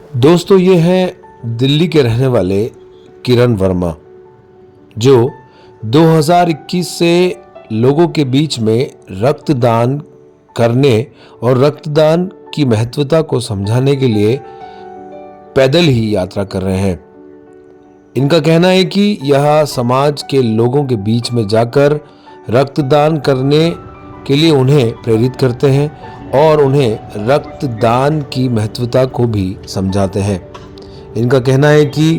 दोस्तों, ये हैं दिल्ली के रहने वाले किरण वर्मा, जो 2021 से लोगों के बीच में रक्तदान करने और रक्तदान की महत्वता को समझाने के लिए पैदल ही यात्रा कर रहे हैं। इनका कहना है कि यह समाज के लोगों के बीच में जाकर रक्तदान करने के लिए उन्हें प्रेरित करते हैं और उन्हें रक्तदान की महत्वता को भी समझाते हैं। इनका कहना है कि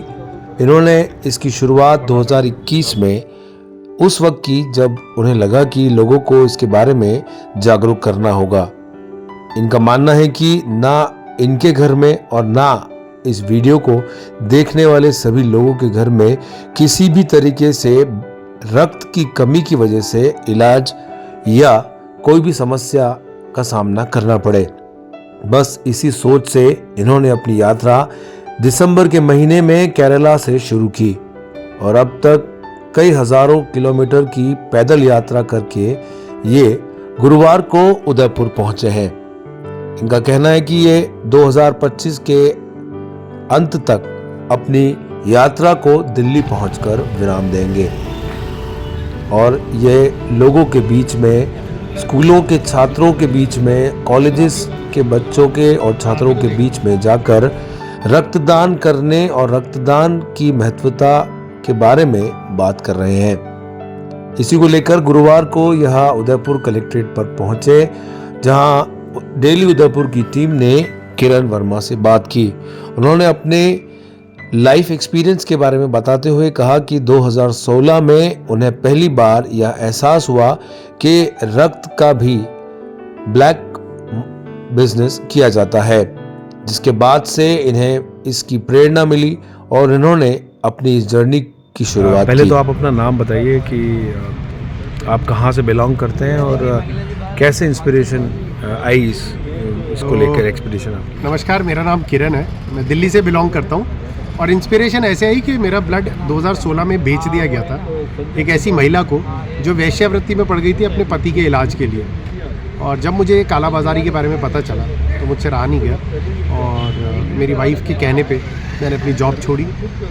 इन्होंने इसकी शुरुआत 2021 में उस वक्त की जब उन्हें लगा कि लोगों को इसके बारे में जागरूक करना होगा। इनका मानना है कि ना इनके घर में और ना इस वीडियो को देखने वाले सभी लोगों के घर में किसी भी तरीके से रक्त की कमी की वजह से इलाज या कोई भी समस्या का सामना करना पड़े। बस इसी सोच से इन्होंने अपनी यात्रा दिसंबर के महीने में केरला से शुरू की और अब तक कई हजारों किलोमीटर की पैदल यात्रा करके ये गुरुवार को उदयपुर पहुंचे हैं। इनका कहना है कि ये 2025 के अंत तक अपनी यात्रा को दिल्ली पहुंचकर विराम देंगे और ये लोगों के बीच में, स्कूलों के छात्रों के बीच में, कॉलेजेस के बच्चों के और छात्रों के बीच में जाकर रक्तदान करने और रक्तदान की महत्वता के बारे में बात कर रहे हैं। इसी को लेकर गुरुवार को यह उदयपुर कलेक्ट्रेट पर पहुंचे, जहां डेली उदयपुर की टीम ने किरण वर्मा से बात की। उन्होंने अपने लाइफ एक्सपीरियंस के बारे में बताते हुए कहा कि 2016 में उन्हें पहली बार यह एहसास हुआ कि रक्त का भी ब्लैक बिजनेस किया जाता है, जिसके बाद से इन्हें इसकी प्रेरणा मिली और इन्होंने अपनी इस जर्नी की शुरुआत की। पहले तो आप अपना नाम बताइए कि आप कहाँ से बिलोंग करते हैं और कैसे इंस्पिरेशन आई इसको लेकर एक्सपीडिशन। नमस्कार, मेरा नाम किरण है, मैं दिल्ली से बिलोंग करता हूँ और इंस्पिरेशन ऐसे आई कि मेरा ब्लड 2016 में बेच दिया गया था एक ऐसी महिला को जो वेश्यावृत्ति में पड़ गई थी अपने पति के इलाज के लिए। और जब मुझे कालाबाजारी के बारे में पता चला तो मुझसे रहा नहीं गया और मेरी वाइफ के कहने पे मैंने अपनी जॉब छोड़ी।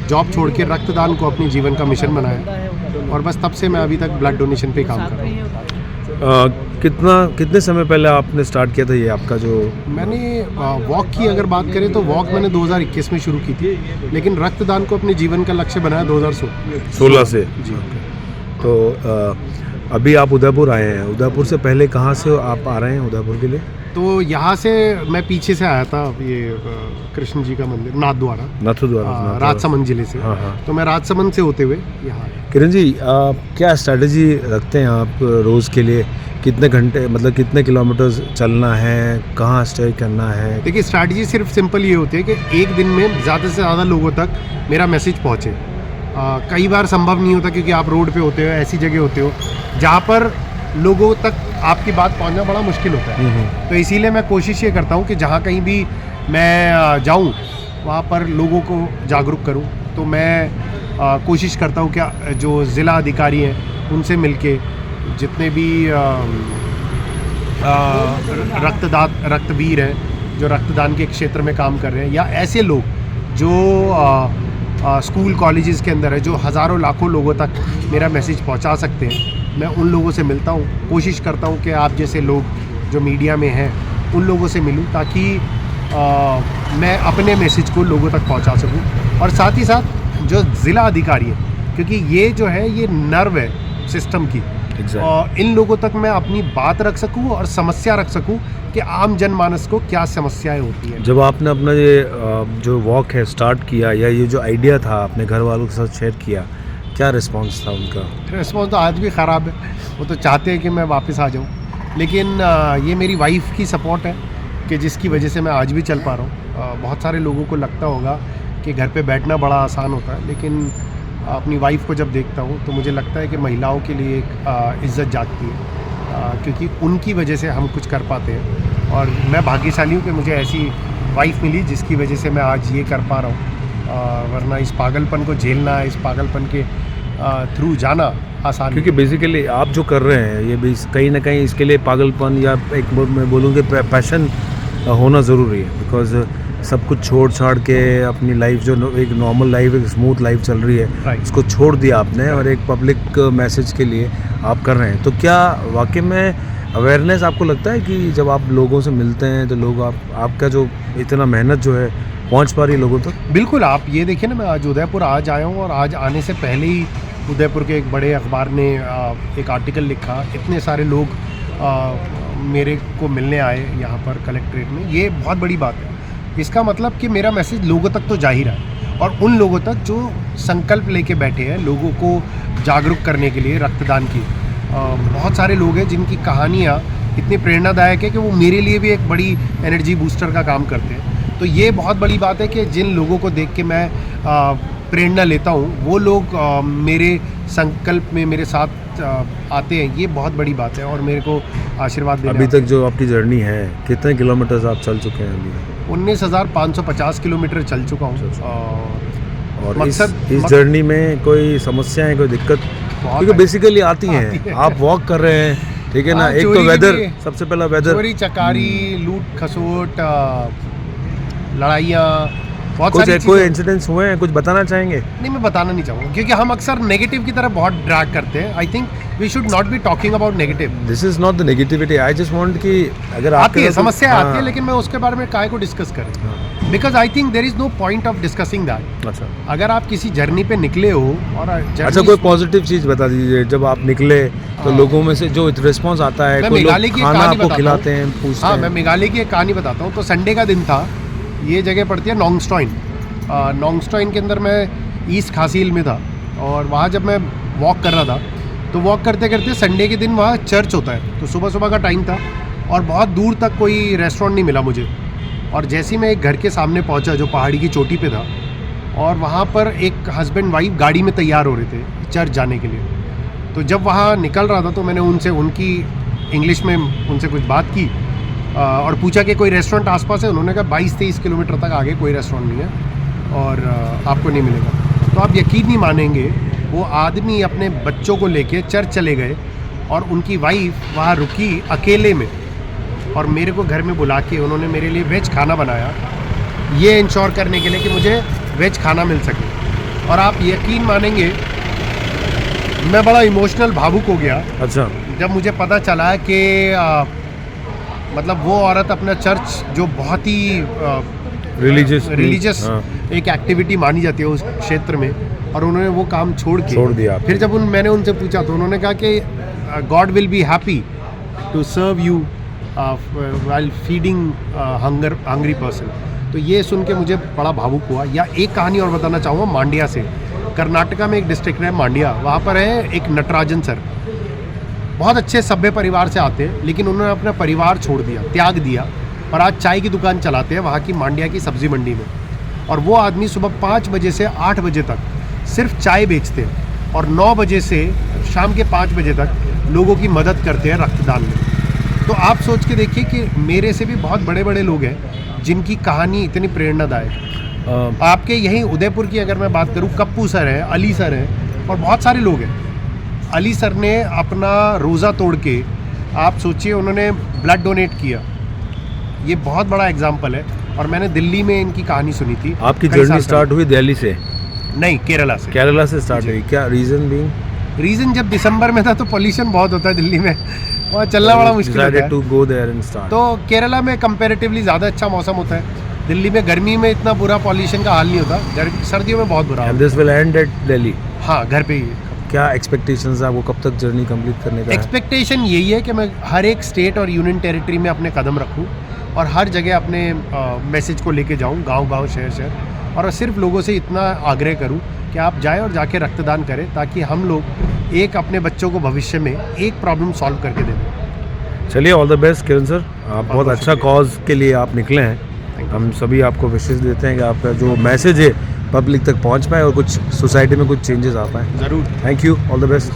जॉब छोड़ के रक्तदान को अपने जीवन का मिशन बनाया और बस तब से मैं अभी तक ब्लड डोनेशन पे काम कर रहा हूँ। कितने समय पहले आपने स्टार्ट किया था ये आपका जो? मैंने वॉक की अगर बात करें तो वॉक मैंने 2021 में शुरू की थी, लेकिन रक्तदान को अपने जीवन का लक्ष्य बनाया 2016 से जी। तो अभी आप उदयपुर आए हैं। उदयपुर से पहले कहाँ से आप आ रहे हैं उदयपुर के लिए? तो यहाँ से मैं पीछे से आया था, ये कृष्ण जी का मंदिर नाथद्वारा राजसमंद जिले से। हाँ। तो मैं राजसमंद से होते हुए यहाँ। किरण जी, क्या स्ट्रैटेजी रखते हैं आप रोज़ के लिए? कितने घंटे, मतलब कितने किलोमीटर चलना है, कहाँ स्टे करना है? देखिए, स्ट्रैटेजी सिर्फ सिंपल ये होती है कि एक दिन में ज़्यादा से ज़्यादा लोगों तक मेरा मैसेज पहुँचे। कई बार संभव नहीं होता क्योंकि आप रोड पे होते हो, ऐसी जगह होते हो जहाँ पर लोगों तक आपकी बात पहुँचना बड़ा मुश्किल होता है। तो इसीलिए मैं कोशिश ये करता हूँ कि जहाँ कहीं भी मैं जाऊँ वहाँ पर लोगों को जागरूक करूँ। तो मैं कोशिश करता हूँ क्या जो ज़िला अधिकारी हैं उनसे मिलके जितने भी रक्तवीर हैं जो रक्तदान के क्षेत्र में काम कर रहे हैं, या ऐसे लोग जो स्कूल कॉलेजेस के अंदर है, जो हज़ारों लाखों लोगों तक मेरा मैसेज पहुंचा सकते हैं, मैं उन लोगों से मिलता हूं। कोशिश करता हूं कि आप जैसे लोग जो मीडिया में हैं उन लोगों से मिलूं ताकि मैं अपने मैसेज को लोगों तक पहुंचा सकूं। और साथ ही साथ जो ज़िला अधिकारी है, क्योंकि ये जो है ये नर्व है सिस्टम की, और इन लोगों तक मैं अपनी बात रख सकूं और समस्या रख सकूं कि आम जनमानस को क्या समस्याएं होती हैं। जब आपने अपना ये जो वॉक है स्टार्ट किया, या ये जो आइडिया था अपने घर वालों के साथ शेयर किया, क्या रिस्पांस था उनका? रिस्पांस तो आज भी ख़राब है। वो तो चाहते हैं कि मैं वापस आ जाऊं, लेकिन ये मेरी वाइफ की सपोर्ट है कि जिसकी वजह से मैं आज भी चल पा रहा हूँ। बहुत सारे लोगों को लगता होगा कि घर पे बैठना बड़ा आसान होता है, लेकिन अपनी वाइफ को जब देखता हूँ तो मुझे लगता है कि महिलाओं के लिए एक इज़्ज़त जागती है, क्योंकि उनकी वजह से हम कुछ कर पाते हैं। और मैं भाग्यशाली हूँ कि मुझे ऐसी वाइफ मिली जिसकी वजह से मैं आज ये कर पा रहा हूँ, वरना इस पागलपन को झेलना, इस पागलपन के थ्रू जाना आसान। क्योंकि बेसिकली आप जो कर रहे हैं ये भी कहीं ना कहीं इसके लिए पागलपन, या एक मैं बोलूँ कि पैशन होना ज़रूरी है, बिकॉज सब कुछ छोड़ छाड़ के अपनी लाइफ जो एक नॉर्मल लाइफ, एक स्मूथ लाइफ चल रही है, Right. उसको छोड़ दिया आपने और एक पब्लिक मैसेज के लिए आप कर रहे हैं। तो क्या वाकई में अवेयरनेस आपको लगता है कि जब आप लोगों से मिलते हैं तो लोग आपका जो इतना मेहनत जो है पहुंच पा रही है लोगों तक? बिल्कुल, आप ये देखिए ना, मैं आज उदयपुर आज आया हूँ और आज आने से पहले ही उदयपुर के एक बड़े अखबार ने एक आर्टिकल लिखा, इतने सारे लोग मेरे को मिलने आए यहाँ पर कलेक्ट्रेट में। ये बहुत बड़ी बात है। इसका मतलब कि मेरा मैसेज लोगों तक तो जा ही रहा है, और उन लोगों तक जो संकल्प लेके बैठे हैं लोगों को जागरूक करने के लिए रक्तदान की। बहुत सारे लोग हैं जिनकी कहानियाँ इतनी प्रेरणादायक है कि वो मेरे लिए भी एक बड़ी एनर्जी बूस्टर का काम करते हैं। तो ये बहुत बड़ी बात है कि जिन लोगों को देख के मैं प्रेरणा लेता हूँ, वो लोग मेरे संकल्प में मेरे साथ आते हैं। ये बहुत बड़ी बात है और मेरे को आशीर्वाद देना। अभी तक जो आपकी जर्नी है, कितने किलोमीटर्स आप चल चुके हैं अभी? 19,550 किलोमीटर चल चुका हूँ। और इस जर्नी में कोई समस्याएं, कोई दिक्कत? क्योंकि बेसिकली आती हैं। आप वॉक कर रहे हैं, ठीक है ना, एक तो वेदर, सबसे पहला वेदर, चोरी चकारी, लूट खसोट, लड़ाइयाँ, बहुत कुछ सारी कोई इंसिडेंट्स हुए हैं, कुछ बताना चाहेंगे? नहीं, मैं बताना नहीं चाहूँगा क्योंकि हम अक्सर नेगेटिव की तरफ बहुत ड्रैग करते हैं। I think we should not be talking about negative. This is not the negativity, I just want कि अगर आती है, समस्या हाँ, आती है, लेकिन मैं उसके बारे में काहे को डिस्कस करें, because I think there is no point of discussing that. अच्छा, अगर आप किसी जर्नी पे निकले हो और अच्छा कोई पॉजिटिव चीज़ बता दीजिए, जब आप निकले तो लोगों में से जो रिस्पॉन्स आता है, कोई लोग खाना आपको खिलाते हैं, पूछते हैं। हाँ, मैं मेघालय की एक कहानी बताता हूँ। तो संडे का दिन था, ये जगह पड़ती है नोंगस्टॉइन। नोंगस्टॉइन के अंदर मैं ईस्ट खासी हिल में था, और वहाँ जब मैं वॉक कर रहा था तो वॉक करते करते संडे के दिन वहाँ चर्च होता है, तो सुबह सुबह का टाइम था और बहुत दूर तक कोई रेस्टोरेंट नहीं मिला मुझे। और जैसे ही मैं एक घर के सामने पहुँचा जो पहाड़ी की चोटी पे था, और वहाँ पर एक हस्बैंड वाइफ गाड़ी में तैयार हो रहे थे चर्च जाने के लिए। तो जब वहाँ निकल रहा था तो मैंने उनसे उनकी इंग्लिश में उनसे कुछ बात की और पूछा कि कोई रेस्टोरेंट आसपास है। उन्होंने कहा 22-23 किलोमीटर तक आगे कोई रेस्टोरेंट नहीं है और आपको नहीं मिलेगा। तो आप यकीन नहीं मानेंगे, वो आदमी अपने बच्चों को लेके चर्च चले गए और उनकी वाइफ वहाँ रुकी अकेले में, और मेरे को घर में बुला के उन्होंने मेरे लिए वेज खाना बनाया, ये इंश्योर करने के लिए कि मुझे वेज खाना मिल सके। और आप यकीन मानेंगे, मैं बड़ा इमोशनल भावुक हो गया। अच्छा, जब मुझे पता चला कि मतलब वो औरत अपना चर्च जो बहुत ही रिलीजियस एक एक्टिविटी मानी जाती है उस क्षेत्र में, और उन्होंने वो काम छोड़ दिया। फिर जब मैंने उनसे पूछा तो उन्होंने कहा कि God will be happy to serve you while feeding hungry person. तो ये सुन के मुझे बड़ा भावुक हुआ। या एक कहानी और बताना चाहूँगा मांड्या से। कर्नाटका में एक डिस्ट्रिक्ट है मांड्या, वहाँ पर है एक नटराजन सर, बहुत अच्छे सभ्य परिवार से आते हैं, लेकिन उन्होंने अपना परिवार छोड़ दिया, त्याग दिया, और आज चाय की दुकान चलाते हैं वहाँ की मांड्या की सब्जी मंडी में। और वो आदमी सुबह 5 बजे से 8 बजे तक सिर्फ चाय बेचते हैं और 9 बजे से शाम के 5 बजे तक लोगों की मदद करते हैं रक्तदान में। तो आप सोच के देखिए कि मेरे से भी बहुत बड़े बड़े लोग हैं जिनकी कहानी इतनी प्रेरणादायक है। आपके यहीं उदयपुर की अगर मैं बात करूं, कप्पू सर हैं, अली सर हैं, और बहुत सारे लोग हैं। अली सर ने अपना रोज़ा तोड़ के, आप सोचिए, उन्होंने ब्लड डोनेट किया। ये बहुत बड़ा एग्जाम्पल है। और मैंने दिल्ली में इनकी कहानी सुनी थी। आपकी जर्नी स्टार्ट हुई दिल्ली से? नहीं, केरला से। केरला से स्टार्ट हुई। क्या रीज़न बीइंग? रीज़न, जब दिसंबर में था तो पोल्यूशन बहुत होता है दिल्ली में, वहाँ चलना बड़ा मुश्किल होता है। To go there and start. तो केरला में कंपैरेटिवली ज़्यादा अच्छा मौसम होता है। दिल्ली में गर्मी में इतना बुरा पॉल्यूशन का हाल नहीं होता, सर्दियों में बहुत बुरा। And this will end at Delhi? हाँ, घर पे ही। क्या एक्सपेक्टेशंस है आपको, कब तक जर्नी कंप्लीट करने का? एक्सपेक्टेशन यही है कि मैं हर एक स्टेट और यूनियन टेरिटरी में अपने कदम रखूं और हर जगह अपने मैसेज को लेके जाऊं, गांव-गांव, शहर-शहर, और सिर्फ लोगों से इतना आग्रह करूं कि आप जाएं और जाके रक्तदान करें, ताकि हम लोग एक अपने बच्चों को भविष्य में एक प्रॉब्लम सॉल्व करके दें। चलिए, all the best Kiran sir. आप बहुत अच्छा कॉज के लिए आप निकले हैं। हम सभी आपको विशेष देते हैं कि आपका जो मैसेज है पब्लिक तक पहुंच पाए और कुछ सोसाइटी में कुछ चेंजेस आ पाए। ज़रूर। Thank you, all the best.